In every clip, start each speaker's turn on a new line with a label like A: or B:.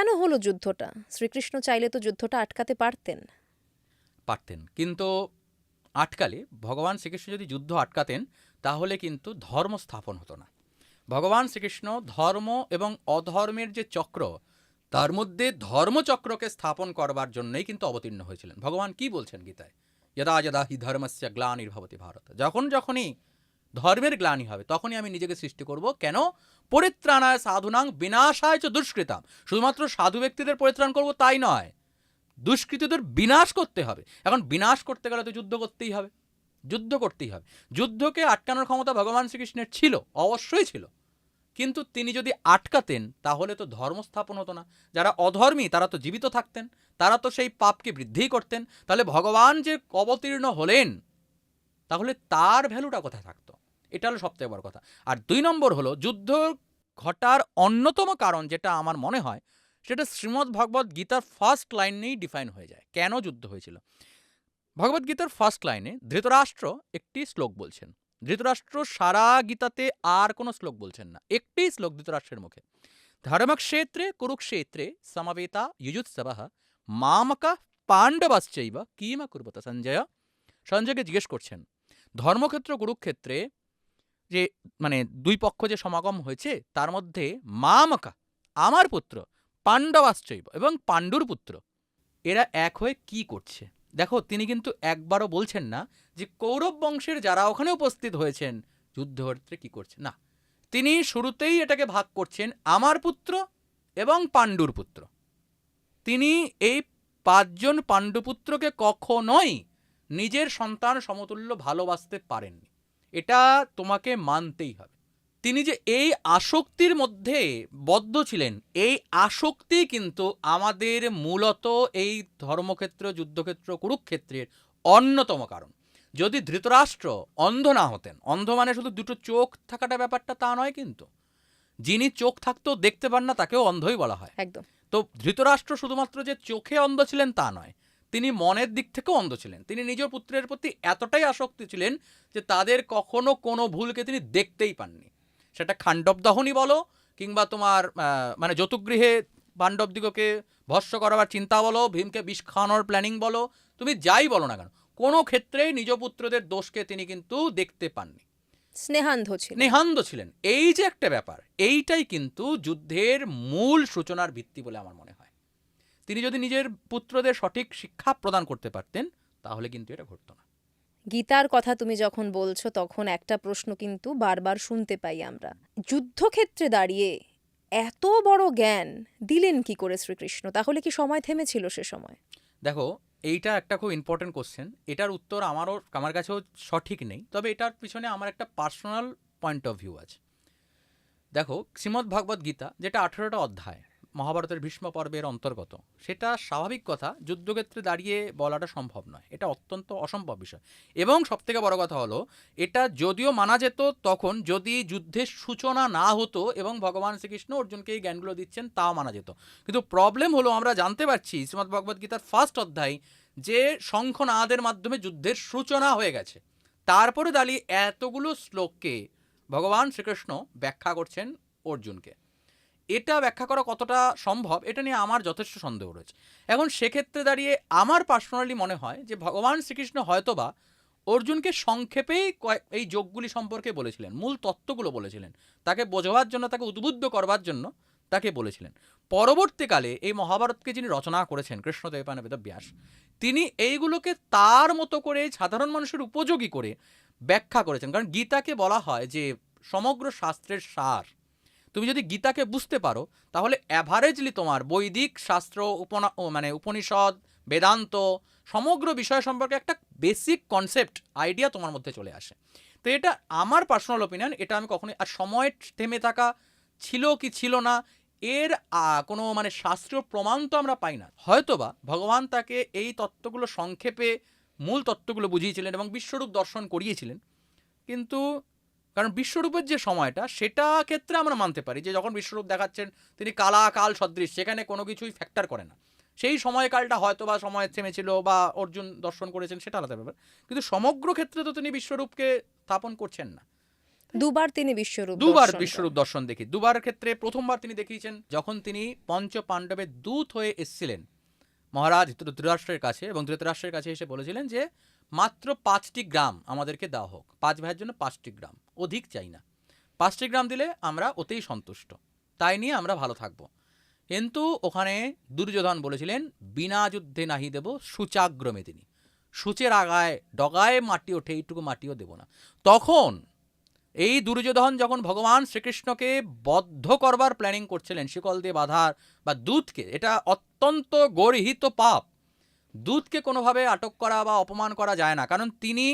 A: কেন হলো যুদ্ধটা? শ্রীকৃষ্ণ চাইলে তো যুদ্ধটা আটকাতে পারতেন।
B: পারতেন, কিন্তু আটকালে ভগবান শ্রীকৃষ্ণ যদি যুদ্ধ আটকাতেন তাহলে কিন্তু ধর্ম স্থাপন হতো না। ভগবান শ্রীকৃষ্ণ ধর্ম এবং অধর্মের যে চক্র, তার মধ্যে ধর্মচক্রকে স্থাপন করবার জন্যই কিন্তু অবতীর্ণ হয়েছিলেন। ভগবান কি বলছেন গীতায়? যদা যদা হি ধর্মস্য গ্লানির্ভবতি ভারত, যখনই ধর্মের গ্লানি হবে তখনই আমি নিজেকে সৃষ্টি করব। কেন? পরিত্রাণায় সাধুনাং বিনাশায় চ দুষ্কৃতাম। শুধুমাত্র সাধু ব্যক্তিদের পরিত্রাণ করব তাই নয়, দুষ্কৃতীদের বিনাশ করতে হবে। এখন বিনাশ করতে গেলে তো যুদ্ধ করতেই হবে, যুদ্ধ করতেই হবে। যুদ্ধকে আটকানোর ক্ষমতা ভগবান শ্রীকৃষ্ণের ছিল, অবশ্যই ছিল, কিন্তু তিনি যদি আটকাতেন তাহলে তো ধর্ম স্থাপন হতো না। যারা অধর্মী তারা তো জীবিত থাকতেন, তারা তো সেই পাপকে বৃদ্ধি করতেন। তাহলে ভগবান যে অবতীর্ণ হলেন তাহলে তার ভ্যালুটা কোথায় থাকতো? এটা হলো সবথেকে বড় কথা। আর ২ নম্বর হলো, যুদ্ধ ঘটার অন্যতম কারণ যেটা আমার মনে হয়, সেটা শ্রীমদ্ ভগবদ্ গীতার ফার্স্ট লাইনেই ডিফাইন হয়ে যায় কেন যুদ্ধ হয়েছিল। ভগবদ্ গীতার ফার্স্ট লাইনে ধৃতরাষ্ট্র একটি শ্লোক বলছেন। ধৃতরাষ্ট্র সারা গীতাতে আর কোনো শ্লোক বলছেন না, একটি শ্লোক ধৃতরাষ্ট্রের মুখে। ধর্মক্ষেত্রে কুরুক্ষেত্রে সমবেতা যুযুৎসবঃ মামকা পাণ্ডবাশ্চৈব কিম কুর্বত সঞ্জয়। সঞ্জয়কে জিজ্ঞেস করছেন, ধর্মক্ষেত্র কুরুক্ষেত্রে যে মানে দুই পক্ষ যে সমাগম হয়েছে তার মধ্যে মামকা আমার পুত্র, পাণ্ডবাশ্চৈব এবং পাণ্ডুর পুত্র, এরা এক হয়ে কি করছে? দেখো, তিনি কিন্তু একবারও বলছেন না যে কৌরব বংশের যারা ওখানে উপস্থিত হয়েছেন যুদ্ধক্ষেত্রে কি করছে, না। তিনি শুরুতেই এটাকে ভাগ করছেন আমার পুত্র এবং পাণ্ডুর পুত্র। তিনি এই ৫ জন পাণ্ডুপুত্রকে কখনোই নিজের সন্তান সমতুল্য ভালোবাসতে পারেননি, এটা তোমাকে মানতেই হবে। তিনি যে এই আসক্তির মধ্যে বদ্ধ ছিলেন, এই আসক্তি কিন্তু আমাদের মূলত এই ধর্মক্ষেত্র, যুদ্ধক্ষেত্র, কুরুক্ষেত্রের অন্যতম কারণ। যদি ধৃতরাষ্ট্র অন্ধ না হতেন, অন্ধ মানে শুধু দুটো চোখ থাকাটা ব্যাপারটা তা নয়, কিন্তু যিনি চোখ থাকতেও দেখতে পান না তাকেও অন্ধই বলা হয়।
A: একদম।
B: তো ধৃতরাষ্ট্র শুধুমাত্র যে চোখে অন্ধ ছিলেন তা নয়, তিনি মনের দিক থেকেও অন্ধ ছিলেন। তিনি নিজ পুত্রের প্রতি এতটাই আসক্তি ছিলেন যে তাদের কখনো কোনো ভুলকে তিনি দেখতেই পাননি। সেটা খাণ্ডব দহনই বলো, কিংবা তোমার মানে যতুগৃহে পাণ্ডবদিগকে ভস্ম করাবার চিন্তা বলো, ভীমকে বিষ খাওয়ানোর প্ল্যানিং বলো, তুমি যাই বলো না কেন, কোনো ক্ষেত্রেই নিজ পুত্রদের দোষকে তিনি কিন্তু দেখতে পাননি,
A: স্নেহান্ধ ছিলেন।
B: স্নেহান্ধ ছিলেন। এই যে একটা ব্যাপার, এইটাই কিন্তু যুদ্ধের মূল সূচনার ভিত্তি বলে আমার মনে হয়। তিনি যদি নিজের পুত্রদের সঠিক শিক্ষা প্রদান করতে পারতেন তাহলে কিন্তু এটা ঘটতো না।
A: গীতার কথা তুমি যখন বলছো তখন একটা প্রশ্ন কিন্তু বারবার শুনতে পাই আমরা, যুদ্ধক্ষেত্রে দাঁড়িয়ে এত বড় জ্ঞান দিলেন কি করে শ্রীকৃষ্ণ? তাহলে কি সময় থেমেছিল সে সময়?
B: দেখো, এইটা একটা খুব ইম্পর্টেন্ট কোশ্চেন। এটার উত্তর আমার কাছেও সঠিক নেই, তবে এটার পিছনে আমার একটা পার্সোনাল পয়েন্ট অফ ভিউ আছে। দেখো, শ্রীমদ্ ভাগবত গীতা যেটা ১৮টা অধ্যায়, মহাভারতের ভীষ্ম পর্বের অন্তর্গত, সেটা স্বাভাবিক কথা যুদ্ধক্ষেত্রে দাঁড়িয়ে বলাটা সম্ভব নয়, এটা অত্যন্ত অসম্ভব বিষয়। এবং সবথেকে বড় কথা হলো, এটা যদিও মানা যেত তখন যদি যুদ্ধের সূচনা না হতো এবং ভগবান শ্রীকৃষ্ণ অর্জুনকে এই জ্ঞানগুলো দিচ্ছেন তাও মানা যেত। কিন্তু প্রবলেম হলো, আমরা জানতে পারছি শ্রীমদ্ ভগবত গীতার ফার্স্ট অধ্যায় যে শঙ্খনাদের মাধ্যমে যুদ্ধের সূচনা হয়ে গেছে, তারপরে দাঁড়িয়ে এতগুলো শ্লোককে ভগবান শ্রীকৃষ্ণ ব্যাখ্যা করছেন অর্জুনকে। এটা ব্যাখ্যা করা কতটা সম্ভব এটা নিয়ে আমার যথেষ্ট সন্দেহ রয়েছে। এখন সেক্ষেত্রে দাঁড়িয়ে আমার পার্সোনালি মনে হয় যে ভগবান শ্রীকৃষ্ণ হয়তোবা অর্জুনকে সংক্ষেপেই এই যোগগুলি সম্পর্কে বলেছিলেন, মূল তত্ত্বগুলো বলেছিলেন, তাকে বোঝাবার জন্য, তাকে উদ্বুদ্ধ করবার জন্য তাকে বলেছিলেন। পরবর্তীকালে এই মহাভারতকে যিনি রচনা করেছেন, কৃষ্ণদ্বৈপায়ন বেদব্যাস, তিনি এইগুলোকে তার মতো করে সাধারণ মানুষের উপযোগী করে ব্যাখ্যা করেছেন। কারণ গীতাকে বলা হয় যে সমগ্র শাস্ত্রের সার। তুমি যদি গীতাকে বুঝতে পারো তাহলে অ্যাভারেজলি তোমার বৈদিক শাস্ত্র, মানে উপনিষদ, বেদান্ত, সমগ্র বিষয় সম্পর্কে একটা বেসিক কনসেপ্ট, আইডিয়া তোমার মধ্যে চলে আসে। তো এটা আমার পার্সোনাল ওপিনিয়ন, এটা আমি কখনোই, আর সময় থেমে থাকা ছিল কি ছিল না এর কোনো মানে শাস্ত্রীয় প্রমাণ তো আমরা পাই না। হয়তোবা ভগবান তাকে এই তত্ত্বগুলো সংক্ষেপে মূল তত্ত্বগুলো বুঝিয়েছিলেন এবং বিশ্বরূপ দর্শন করিয়েছিলেন। কিন্তু কারণ বিশ্বরূপের যে সময়টা, সেটা ক্ষেত্রে আমরা মানতে পারি যে যখন বিশ্বরূপ দেখাচ্ছেন তিনি কাল সদৃশ, সেখানে কোনো কিছুই ফ্যাক্টর করে না, সেই সময়কালটা হয়তো বা সময় থেমেছিল বা অর্জুন দর্শন করেছেন, সেটা আলাদা ব্যাপার। কিন্তু সমগ্র ক্ষেত্রে তো তিনি বিশ্বরূপকে স্থাপন করছেন না।
A: দুবার তিনি বিশ্বরূপ
B: দুবার
A: দর্শন
B: বিশ্বরূপ
A: করেন।
B: দর্শন দেখি। দুবার ক্ষেত্রে প্রথমবার তিনি দেখিয়েছেন যখন তিনি পঞ্চ পাণ্ডবের দূত হয়ে এসেছিলেন মহারাজ ধৃতরাষ্ট্রের কাছে, এবং ধৃতরাষ্ট্রের কাছে এসে বলেছিলেন যে মাত্র 5টি গ্রাম আমাদেরকে দেওয়া হোক, 5 ভাইয়ের জন্য 5টি গ্রাম, অধিক চাই না, 5টি গ্রাম দিলে আমরা ওতেই সন্তুষ্ট, তাই নিয়ে আমরা ভালো থাকবো। কিন্তু ওখানে দুর্যোধন বলেছিলেন বিনা যুদ্ধে নাহি দেব সূচাগ্রমে, তিনি সূচের আগায় ডগায় মাটি ওঠে এইটুকু মাটিও দেব না। তখন এই দুর্যোধন যখন ভগবান শ্রীকৃষ্ণকে বদ্ধ করবার প্ল্যানিং করছিলেন, শিকল দিয়ে বাঁধার, বা দূতকে, এটা অত্যন্ত গর্হিত পাপ, দূতকে কোনোভাবে আটক করা বা অপমান করা যায় না, কারণ তিনি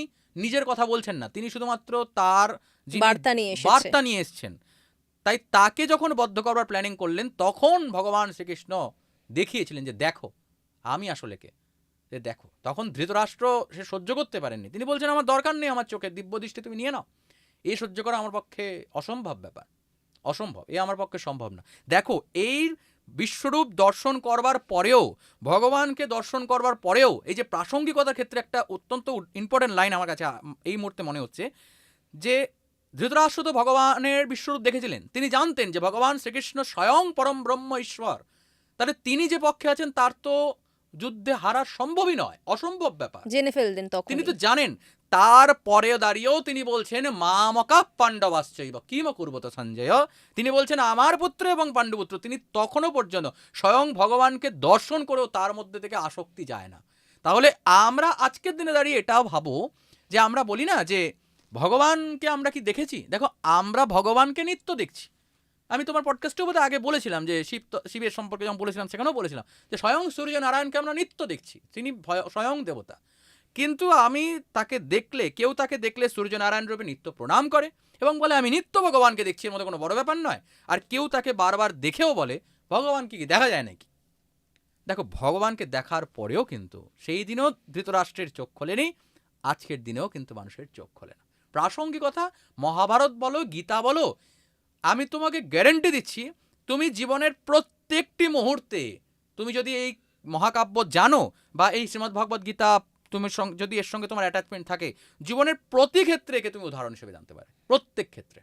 B: নিজের কথা বলছেন না, তিনি শুধুমাত্র তার যিনি বার্তা নিয়ে এসছেন। তাই তাকে যখন বদ্ধ করবার প্ল্যানিং করলেন, তখন ভগবান শ্রীকৃষ্ণ দেখিয়েছিলেন যে দেখো আমি আসলে কে, যে দেখো। তখন ধৃতরাষ্ট্র সে সহ্য করতে পারেননি, তিনি বলছেন আমার দরকার নেই, আমার চোখের দিব্য দৃষ্টি তুমি নিয়ে নাও, এই সহ্য করা আমার পক্ষে অসম্ভব ব্যাপার, অসম্ভব, এ আমার পক্ষে সম্ভব না। দেখো এই বিশ্বরূপ দর্শন করবার পরেও, ভগবানকে দর্শন করবার পরেও, এই যে প্রাসঙ্গিকতার ক্ষেত্রে একটা অত্যন্ত ইম্পর্টেন্ট লাইন আমার কাছে এই মুহূর্তে মনে হচ্ছে, যে ধৃতরাষ্ট্র তো ভগবানের বিশ্বরূপ দেখেছিলেন, তিনি জানতেন যে ভগবান শ্রীকৃষ্ণ স্বয়ং পরম ব্রহ্ম ঈশ্বর, তাহলে তিনি যে পক্ষে আছেন তার তো যুদ্ধে হারা সম্ভবই নয়, অসম্ভব ব্যাপার,
A: জেনে ফেললেন তখন।
B: তিনি তো জানেন। তারপরে দাঁড়িয়েও তিনি বলছেন মামকা পাণ্ডবাশ্চৈব কিম কুর্বত সঞ্জয়, তিনি বলছেন আমার পুত্র এবং পাণ্ডুপুত্র, তিনি তখনও পর্যন্ত স্বয়ং ভগবানকে দর্শন করেও তার মধ্যে থেকে আসক্তি যায় না। তাহলে আমরা আজকের দিনে দাঁড়িয়ে এটাও ভাবো, যে আমরা বলি না যে ভগবানকে আমরা কি দেখেছি, দেখো আমরা ভগবানকে নিত্য দেখছি। আমি তোমার পডকাস্টেও বোধহয় আগে বলেছিলাম যে শিবের সম্পর্কে যখন বলেছিলাম সেখানেও বলেছিলাম যে স্বয়ং সূর্য নারায়ণকে আমরা নিত্য দেখছি, তিনি স্বয়ং দেবতা। কিন্তু আমি তাকে দেখলে, কেউ তাকে দেখলে সূর্যনারায়ণ রূপে নিত্য প্রণাম করে এবং বলে আমি নিত্য ভগবানকে দেখছি, এর মধ্যে কোনো বড় ব্যাপার নয়। আর কেউ তাকে বারবার দেখেও বলে ভগবানকে কি দেখা যায় নাকি। দেখো ভগবানকে দেখার পরেও কিন্তু সেই দিনও ধৃতরাষ্ট্রের চোখ খোলেনি, আজকের দিনেও কিন্তু মানুষের চোখ খোলে না। প্রাসঙ্গিকতা মহাভারত বলো, গীতা বলো, আমি তোমাকে গ্যারেন্টি দিচ্ছি, তুমি জীবনের প্রত্যেকটি মুহূর্তে, তুমি যদি এই মহাকাব্য জানো বা এই শ্রীমদ্ভগবদ্ গীতা তুমি যদি এর সঙ্গে তোমার অ্যাটাচমেন্ট থাকে, জীবনের প্রতি ক্ষেত্রে একে তুমি উদাহরণ হিসেবে জানতে পারে, প্রত্যেক ক্ষেত্রে।